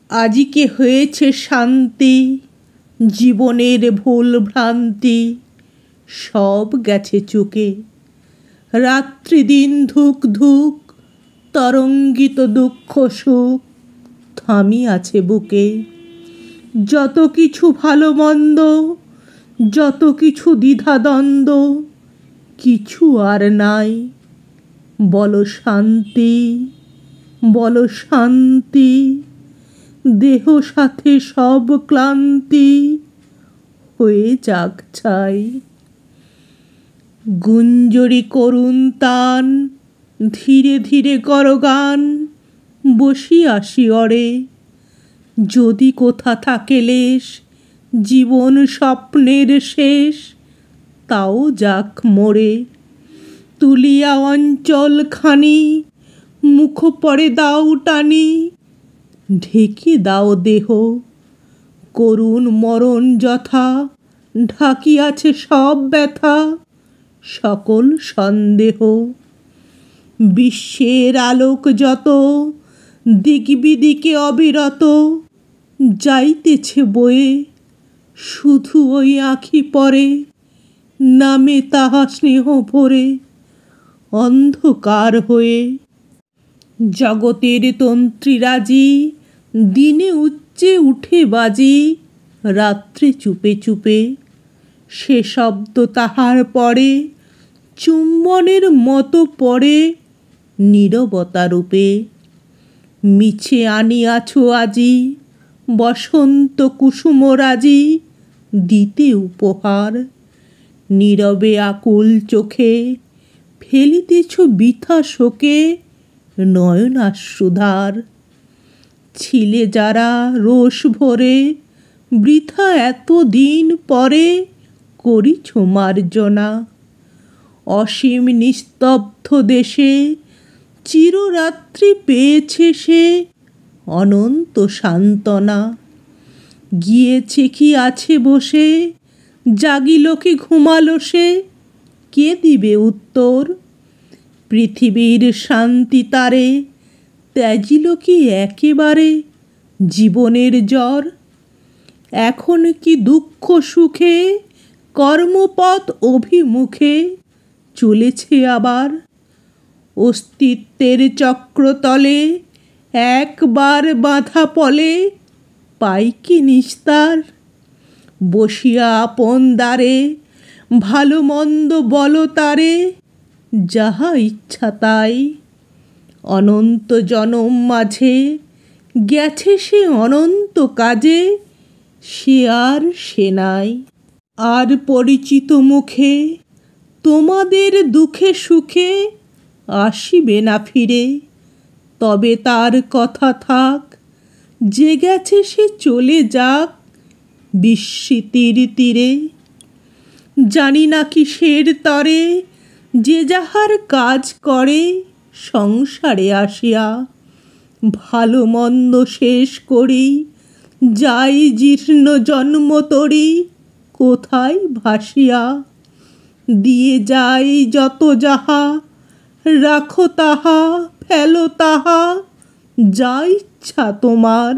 আজিকে হয়েছে শান্তি, জীবনের ভুল ভ্রান্তি সব গেছে চুকে। রাত্রি দিন ধুক ধুক তরঙ্গিত দুঃখ সুখ থামি আছে বুকে। যত কিছু ভালো মন্দ, যত কিছু দ্বিধাদ্বন্দ্ব, কিছু আর নাই। বলো শান্তি, বলো শান্তি, দেহ সাথে সব ক্লান্তি হয়ে যাক ছাই। গুঞ্জরি করুণ তান, ধীরে ধীরে করো গান, বসিয়া শিয়রে। যদি কোথা থাকে লেশ, জীবন স্বপ্নের শেষ, তাও যাক মোরে। তুলিয়া অঞ্চলখানি, মুখ পরে দাও টানি, ঢেকে দাও দেহ। করুণ মরণ যথা ঢাকিয়াছে সব ব্যথা, সকল সন্দেহ। বিশ্বের আলোক যত দিক বিদিকে অবিরত যাইতেছে বয়ে, শুধু ওই আঁখি পরে নামে তাহা স্নেহ ভরে অন্ধকার হয়ে। জগতের তন্ত্রীরাজি দিনে উচ্চে উঠে বাজি, রাত্রে চুপে চুপে। সে শব্দ তাহার পরে চুম্বনের মতো পড়ে নীরবতা রূপে। মিছে আনিয়াছ আজি বসন্ত কুসুমরাজি, দিতে উপহার। নীরবে আকুল চোখে ফেলিতেছ বৃথা শোকে নয়নাশ্রুধার। ছিলে যারা রোষ ভরে বৃথা এতদিন পরে করিছ মার্জনা। অসীম নিস্তব্ধ দেশে চিররাত্রি পেয়েছে সে অনন্ত সান্ত্বনা। গিয়েছে কি আছে বসে, জাগিল কি ঘুমালো সে, কে দিবে উত্তর? পৃথিবীর শান্তি তারে ত্যাজিল কি একেবারে জীবনের জ্বর? এখন কি দুঃখ সুখে কর্মপথ অভিমুখে চলেছে আবার? অস্তিত্বের চক্রতলে একবার বাঁধা পলে পাই কি নিস্তার? বসিয়া আপন দ্বারে ভালো মন্দ বলো তারে, যাহা ইচ্ছা তাই। অনন্ত জনম মাঝে গেছে সে অনন্ত কাজে, সে আর সে নাই। আর পরিচিত মুখে তোমাদের দুঃখে সুখে আসিবে না ফিরে। তবে তার কথা থাক, যে গেছে সে চলে যাক বিস্মৃতির তীরে। জানি না কিসের তরে যে যাহার কাজ করে সংসারে আসিয়া, ভালো মন্দ শেষ করি যাই জীর্ণ জন্ম তরি কোথায় ভাসিয়া। দিয়ে যাই যত যাহা, রাখো তাহা ফেলো তাহা, যা ইচ্ছা তোমার।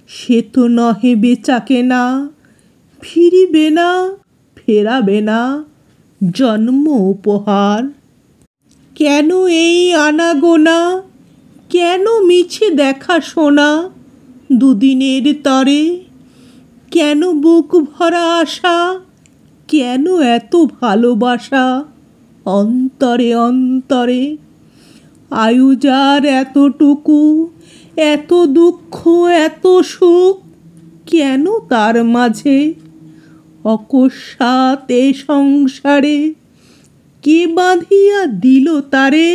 সে তো নহে বেচা কেনা, ফিরিবে না ফেরাবে না জন্ম উপহার। কেন এই আনাগোনা, কেন মিছে দেখা শোনা দুদিনের তরে? কেন বুক ভরা আশা, কেন এত ভালোবাসা অন্তরে অন্তরে? আয়ু যার এতটুকু, এত দুঃখ এত সুখ, কেন তার মাঝে? অকস্মাৎ এ সংসারে কে বাঁধিয়া দিল তারে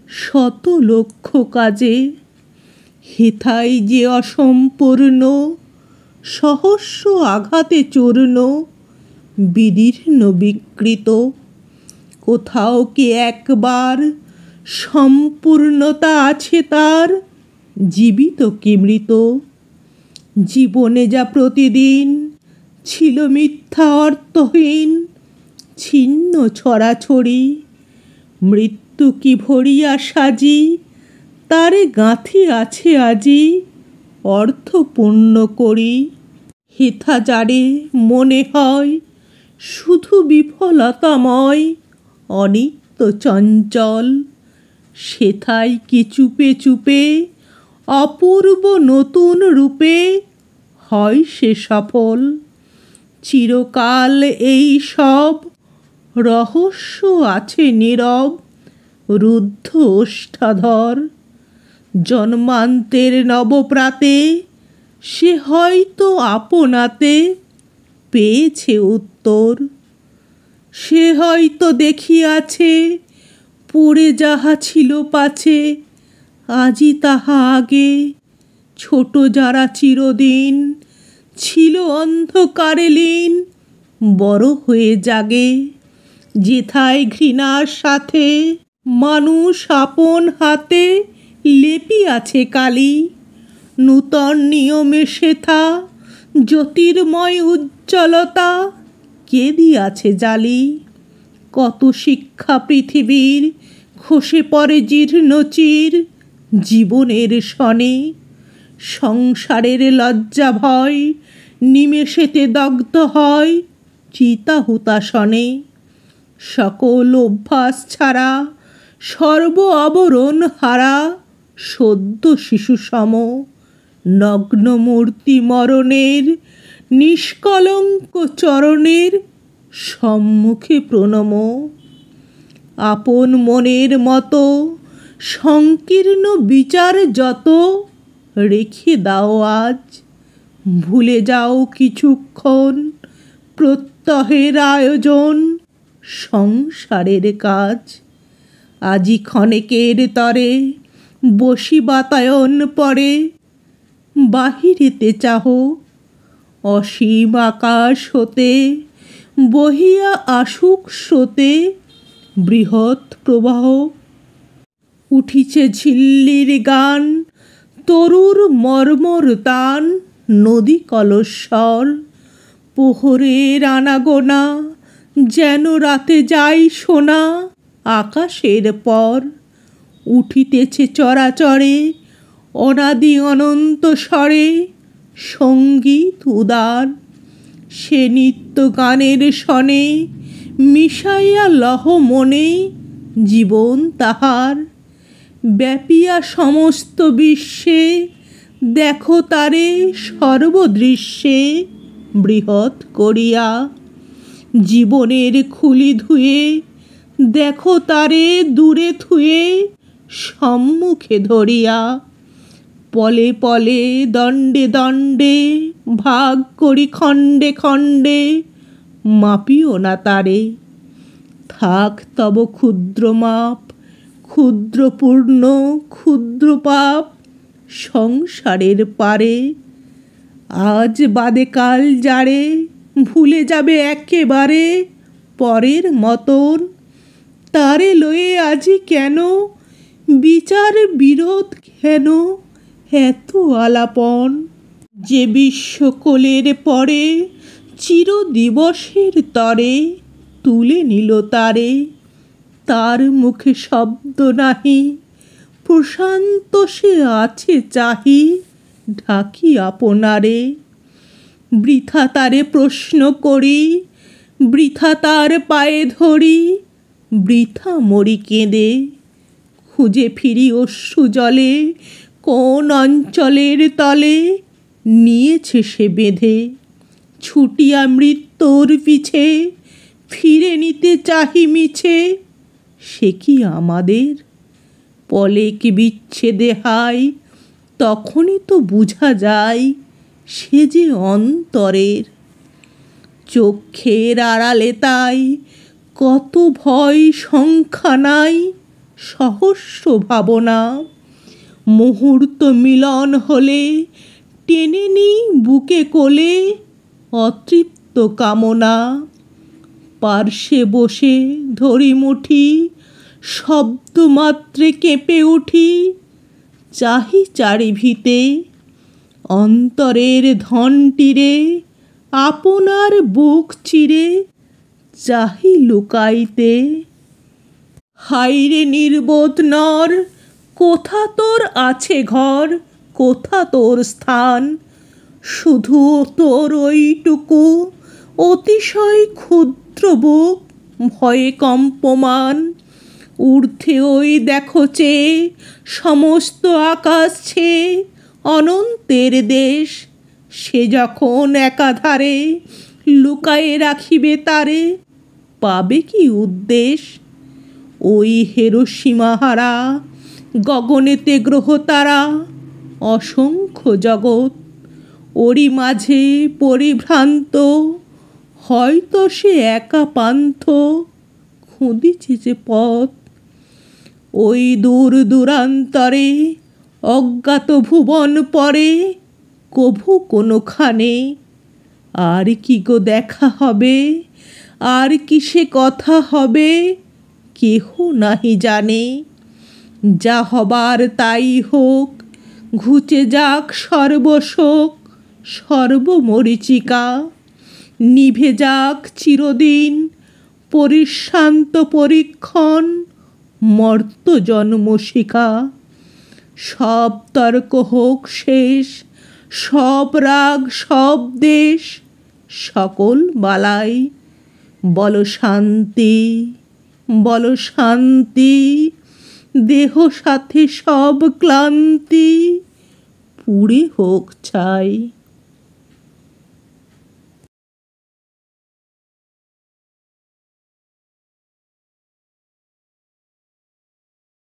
শত লক্ষ কাজে? হেথাই যে অসম্পূর্ণ সহস্র আঘাতে চূর্ণ বিদীর্ণ বিকৃত। কোথাও কি একবার সম্পূর্ণতা আছে তার, জীবিত কি মৃত? জীবনে যা প্রতিদিন ছিল মিথ্যা অর্থহীন ছিন্ন ছড়াছড়ি, মৃত্যু কি ভরিয়া সাজি তারে গাঁথি আছে আজি অর্থপূর্ণ করি। হেথা যারে মনে হয় শুধু বিফলতাময়, অনিত্য চঞ্চল, সেথায় কি চুপে চুপে অপূর্ব নতুন রূপে হয় সে সফল। চিরকাল এই সব রহস্য আছে নীরব, রুদ্ধ ওষ্ঠাধর। জন্মান্তের নবপ্রাতে সে হয়তো আপনাতে পেয়েছে উত্তর। সে হয়তো দেখিয়াছে পড়ে যাহা ছিল পাছে, আজই তাহা আগে। ছোট যারা চিরদিন ছিল অন্ধকারে লীন, বড় হয়ে জাগে যেথায় ঘৃণার সাথে মানুষ আপন হাতে লেপিয়াছে কালি। নূতন নিয়মে সেথা জ্যোতির্ময় উজ্জ্বলতা কে দিয়াছে জালি। কত শিক্ষা পৃথিবীর খসে পড়ে জীর্ণ চির জীবনের সনে। সংসারের লজ্জা ভয় নিমেষেতে দগ্ধ হয় চিতাহুতাসনে। সকল অভ্যাস ছাড়া সর্ব আবরণ হারা সদ্য শিশু সম, নগ্ন মূর্তি মরণের নিষ্কলঙ্ক চরণের সম্মুখে প্রণম। আপন মনের মতো সংকীর্ণ বিচার যত রেখে দাও আজ। ভুলে যাও কিছুক্ষণ প্রত্যহের আয়োজন সংসারের কাজ। আজি ক্ষণেকের তরে বসি বাতায়ন পরে, বাহিরেতে চাহ অসীম আকাশ হতে বহিয়া আসুক স্রোতে বৃহৎ প্রবাহ। উঠিছে ঝিল্লির গান, তরুর মর্মর তান, নদী কলস্বর। প্রহরের আনাগোনা যেন রাতে যাই শোনা আকাশের পর। উঠিতেছে চরাচরে অনাদি অনন্ত স্বরে সঙ্গীত উদার। সে নিত্য গানের সনে মিশাইয়া লহ মনে জীবন তাহার। ব্যাপিয়া সমস্ত বিশ্বে দেখো তারে সর্বদৃশ্যে বৃহৎ করিয়া। জীবনের খুলি ধুয়ে দেখো তারে দূরে থুয়ে সম্মুখে ধরিয়া। পলে পলে দণ্ডে দণ্ডে ভাগ করি খণ্ডে খণ্ডে, মাপিও না তারে। থাক তব ক্ষুদ্র মাপ, ক্ষুদ্র পূর্ণ ক্ষুদ্র পাপ সংসারের পারে। আজ বাদে কাল যারে ভুলে যাবে একেবারে পরের মতন, তারে লয়ে আজি কেন বিচার বিরোধ কেন এত আলাপন। যে বিশ্বকোলের পরে চির দিবসের তরে তুলে নিল তারে, তার মুখে শব্দ নাহি, প্রশান্ত সে আছে চাহি ঢাকি আপনারে। বৃথা তারে প্রশ্ন করি, বৃথা তার পায়ে ধরি, বৃথা মরি কেঁদে। খুঁজে ফিরি অশ্রু জলে কোন অঞ্চলের তলে নিয়েছে সে বেঁধে। ছুটিয়া মৃত্যুর পিছে ফিরে নিতে চাহি মিছে, সে কি আমাদের? পলেক বিচ্ছেদে হায় তখনই তো বুঝা যায় সে যে অন্তরের। চক্ষের আড়ালে তাই কত ভয় সংখ্যা নাই, সহস্র ভাবনা। মুহূর্ত মিলন হলে টেনে নিই বুকে কোলে অতৃপ্ত কামনা। পার্শ্বে বসে ধরি মুঠি, শব্দ মাত্রে কেঁপে উঠি, চাহি চারিভিতে। অন্তরের ধনটিরে আপনার বুক চিরে চাহি লুকাইতে। হায়রে নির্বোধ নর, কোথা তোর আছে ঘর, কোথা তোর স্থান? শুধু তোর ওইটুকু অতিশয় ক্ষুদ্র বুক ভয়ে কম্পমান। ঊর্ধ্বে ওই দেখো চেয়ে সমস্ত আকাশ ছেয়ে অনন্তের দেশ। সে যখন একাধারে লুকায়ে রাখিবে তারে, পাবে কি উদ্দেশ? ওই হিরোশিমাহারা গগনেতে গ্রহ তারা, অসংখ্য জগৎ ওরই মাঝে পরিভ্রান্ত। হয়তো সে একা পান্থ খুঁদিছে যে পথ। ওই দূর দূরান্তরে অজ্ঞাত ভুবন পরে কভু কোনোখানে। আর কি গো দেখা হবে, আর কি সে কথা হবে, কেহ নাহি জানে। যা হবার তাই হোক, ঘুচে যাক সর্বশোক সর্বমরীচিকা। নিভে যাক চিরদিন পরিশ্রান্ত পরীক্ষণ মর্ত জন্মশিখা। সব তর্ক হোক শেষ, সব রাগ সব দেশ, সকল বালাই বল শান্তি, বল শান্তি। দেহ সাথে সব ক্লান্তি পুড়ে হোক ছাই।